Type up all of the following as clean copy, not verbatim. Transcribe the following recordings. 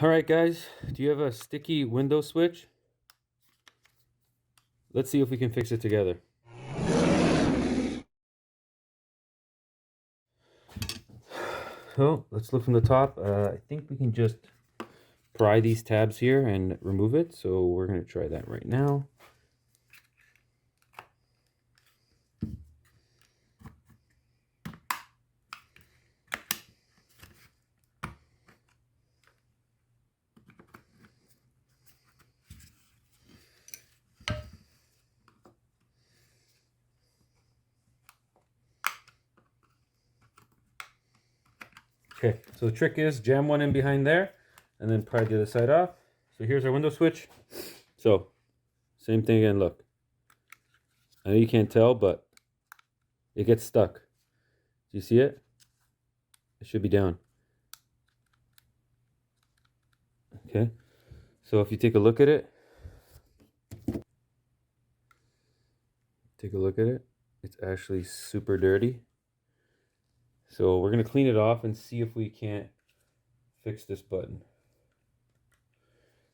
All right, guys, do you have a sticky window switch? Let's see if we can fix it together. So let's look from the top. I think we can just pry these tabs here and remove it. So we're going to try that right now. Okay, so the trick is jam one in behind there and then pry the other side off. So here's our window switch. So same thing again, look. I know you can't tell, but it gets stuck. Do you see it? It should be down. Okay, so if you take a look at it, it's actually super dirty. So we're going to clean it off and see if we can't fix this button.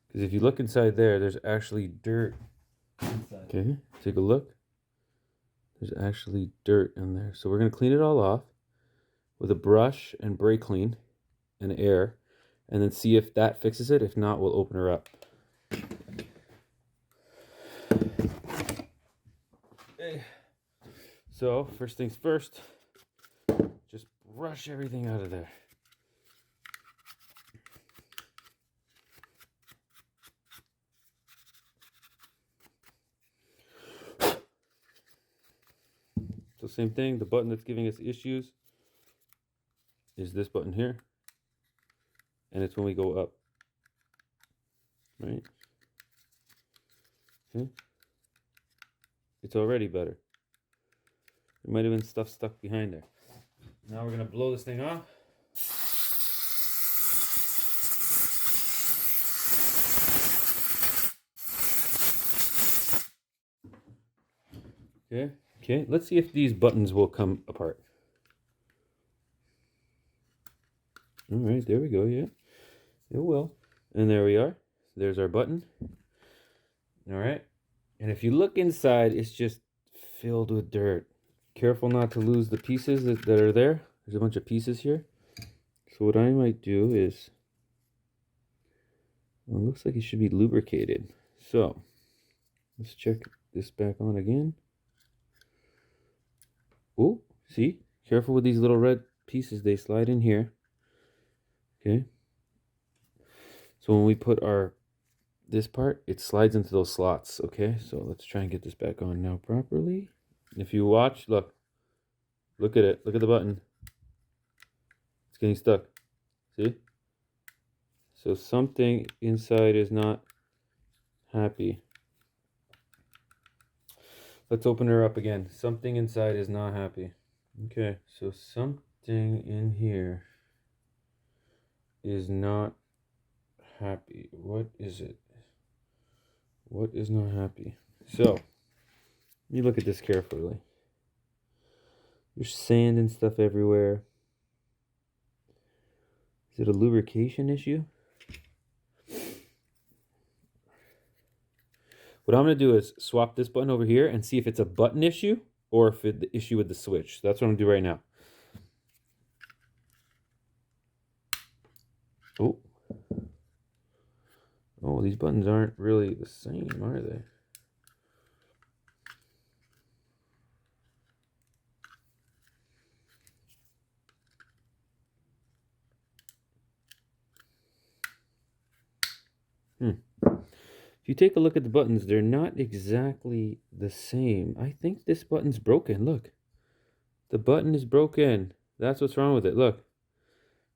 Because if you look inside there, there's actually dirt. Okay, take a look. There's actually dirt in there. So we're going to clean it all off with a brush and brake clean and air. And then see if that fixes it. If not, we'll open her up. Okay. So first things first, just brush everything out of there. So same thing, the button that's giving us issues is this button here. And it's when we go up. Right? Okay. It's already better. There might have been stuff stuck behind there. Now we're going to blow this thing off. Okay, let's see if these buttons will come apart. All right, there we go, yeah. It will. And there we are. There's our button. All right. And if you look inside, it's just filled with dirt. Careful not to lose the pieces that are there. There's a bunch of pieces here. So what I might do is, well, it looks like it should be lubricated. So let's check this back on again. Oh, see? Careful with these little red pieces. They slide in here. Okay. So when we put this part, it slides into those slots. Okay, so let's try and get this back on now properly. If you watch, look at it. Look at the button. It's getting stuck. See? So something inside is not happy. Let's open her up again. Something inside is not happy. Okay, so something in here is not happy. What is it? What is not happy? So, you look at this carefully. There's sand and stuff everywhere. Is it a lubrication issue? What I'm going to do is swap this button over here and see if it's a button issue or if it's the issue with the switch. So that's what I'm going to do right now. Oh. Oh, these buttons aren't really the same, are they? If you take a look at the buttons, they're not exactly the same. I think this button's broken. Look. The button is broken. That's what's wrong with it. Look.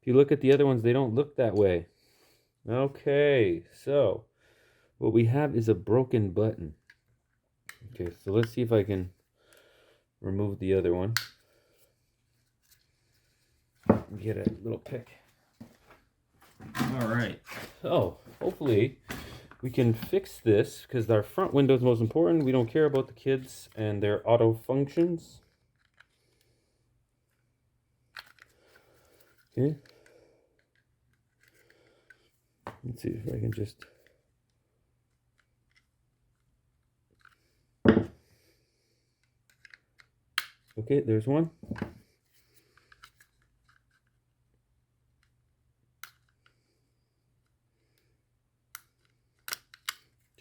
If you look at the other ones, they don't look that way. Okay, so what we have is a broken button. Okay, so let's see if I can remove the other one. Get a little pick. All right. So hopefully we can fix this because our front window is most important. We don't care about the kids and their auto functions. Okay. Let's see if I can just... Okay, there's one.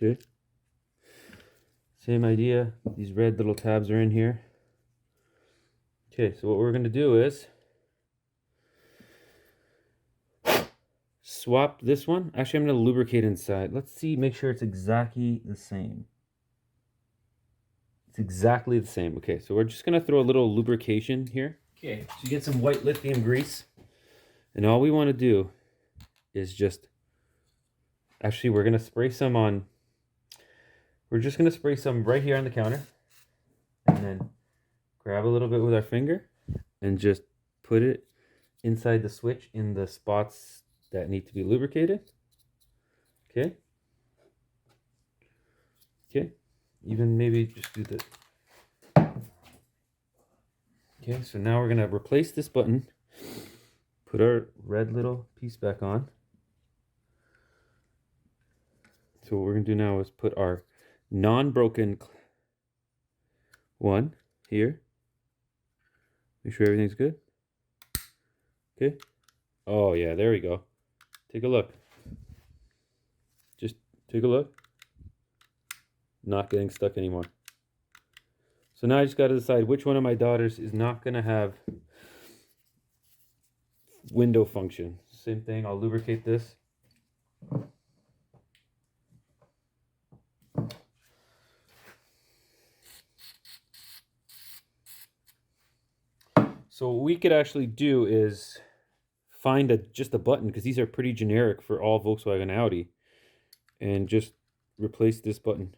Okay. Same idea. These red little tabs are in here. Okay, so what we're going to do is swap this one. Actually, I'm going to lubricate inside. Let's see, make sure it's exactly the same. It's exactly the same. Okay, so we're just going to throw a little lubrication here. Okay, so you get some white lithium grease. And all we want to do is just... Actually, we're going to spray some on... We're just going to spray some right here on the counter. And then grab a little bit with our finger and just put it inside the switch in the spots that need to be lubricated. Okay. Okay. Even maybe just do this. Okay, so now we're going to replace this button. Put our red little piece back on. So what we're going to do now is put our non-broken one here. Make sure everything's good. Okay. Oh yeah, there we go. Take a look. Just take a look. Not getting stuck anymore. So now I just got to decide which one of my daughters is not going to have window function. Same thing, I'll lubricate this. So what we could actually do is find just a button, because these are pretty generic for all Volkswagen and Audi, and just replace this button.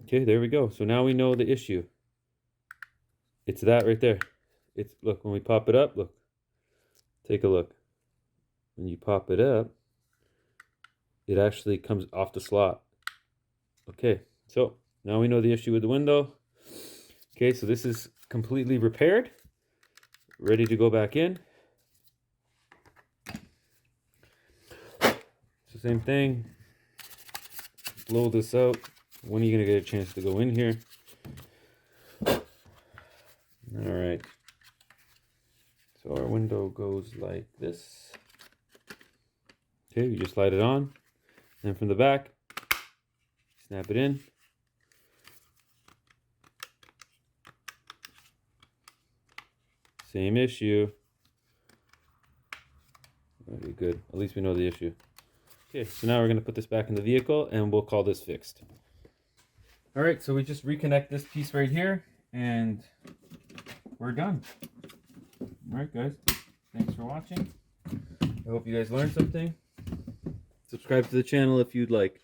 Okay, there we go. So now we know the issue. It's that right there. It's, look, when we pop it up, look. Take a look. When you pop it up, it actually comes off the slot. Okay, so now we know the issue with the window. Okay, so this is completely repaired. Ready to go back in. So same thing. Blow this out. When are you going to get a chance to go in here? All right. So our window goes like this. Okay, you just slide it on. Then from the back, snap it in. Same issue. Okay, good. At least we know the issue. Okay, so now we're going to put this back in the vehicle and we'll call this fixed. All right, so we just reconnect this piece right here and we're done. All right, guys. Thanks for watching. I hope you guys learned something. Subscribe to the channel if you'd like.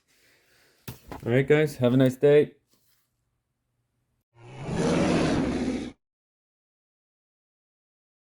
All right, guys. Have a nice day.